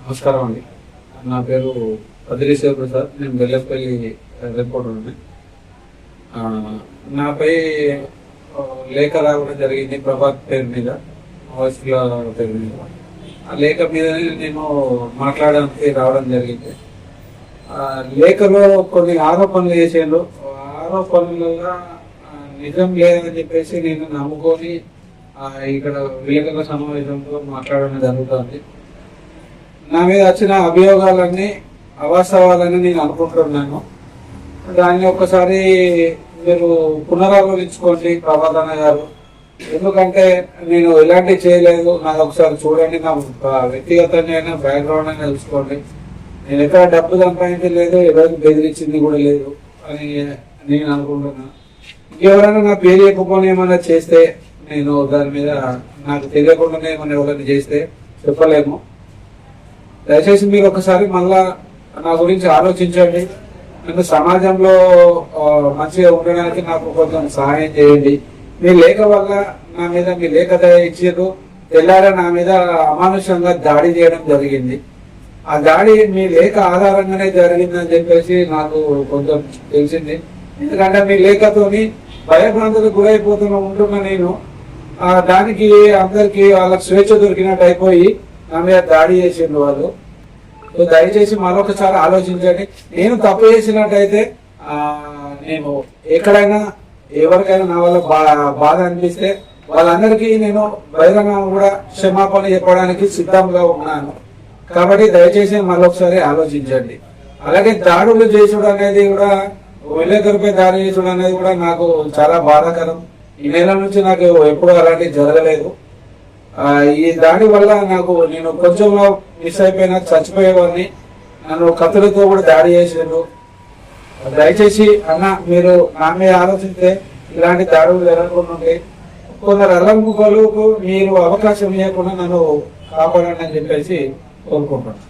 నమస్కారం అండి. నా పేరు పదిరి శివప్రసాద్. నేను బెల్లపల్లి రిపోర్టర్. నాపై లేఖ రావడం జరిగింది ప్రభాత్ పేరు మీద, వాయిస్ల పేరు మీద. ఆ లేఖ మీద నేను మాట్లాడడానికి రావడం జరిగింది. లేఖలో కొన్ని ఆరోపణలు చేసేళ్ళు. ఆరోపణలలో నిజం లేదని చెప్పేసి నేను నమ్ముకొని ఇక్కడ విలేకరుల సమావేశంలో మాట్లాడడం జరుగుతుంది. నా మీద వచ్చిన అభియోగాలన్నీ అవాస్తవాలని నేను అనుకుంటున్నాను. దాన్ని ఒక్కసారి మీరు పునరాలోచించుకోండి ప్రభాతన్న గారు. ఎందుకంటే నేను ఎలాంటివి చేయలేదు, నాకు ఒకసారి చూడండి. నా వ్యక్తిగతంగా బ్యాక్గ్రౌండ్ అయినా చూసుకోండి. నేను ఎక్కడ డబ్బు సంపాదించలేదు, ఎవరికి బెదిరించింది కూడా లేదు అని నేను అనుకుంటున్నాను. ఇంకెవరైనా నా పేరు చెప్పుకొని ఏమైనా చేస్తే, నేను దాని మీద నాకు తెలియకుండానే ఏమైనా ఎవరైనా చేస్తే చెప్పలేము. దయచేసి మీరు ఒకసారి మళ్ళా నా గురించి ఆలోచించండి. నేను సమాజంలో మంచిగా ఉండడానికి నాకు కొంచెం సహాయం చేయండి. మీ లేఖ వల్ల నా మీద మీ లేఖ ఇచ్చారు, తెల్లారా నా మీద అమానుషంగా దాడి చేయడం జరిగింది. ఆ దాడి మీ లేఖ ఆధారంగానే జరిగిందని చెప్పేసి నాకు కొంచెం తెలిసింది. ఎందుకంటే మీ లేఖతోని భయభ్రాంతులకు గురైపోతున్నా ఉంటున్నా నేను. దానికి అందరికి వాళ్ళకి స్వేచ్ఛ దొరికినట్టు అయిపోయి నా మీద దాడి చేసిండు వాళ్ళు. దయచేసి మరొకసారి ఆలోచించండి. నేను తప్పు చేసినట్టయితే నేను ఎక్కడైనా ఎవరికైనా నా వల్ల బాధ అనిపిస్తే వాళ్ళందరికీ నేను బహిరంగంగా కూడా క్షమాపణ చెప్పడానికి సిద్ధంగా ఉన్నాను. కాబట్టి దయచేసి మరొకసారి ఆలోచించండి. అలాగే దాడులు చేసుడు అనేది కూడా, విలేకరుపై దాడి చేసుడు అనేది కూడా నాకు చాలా బాధాకరం. ఈ నెల నుంచి నాకు ఎప్పుడూ అలాంటివి జరగలేదు. ఈ దాడి వల్ల నేను కొంచెం మిస్ అయిపోయినా చచ్చిపోయేవాడిని. నన్ను కత్తులతో కూడా దాడి చేసారు. దయచేసి అన్న మీరు నా మీద ఆలోచిస్తే ఇలాంటి దాడులు జరగకుండా ఉంటాయి. కొందరు అల్లముఖలకు మీరు అవకాశం ఇవ్వకుండా నన్ను కాపాడండి అని చెప్పేసి కోరుకుంటున్నాను.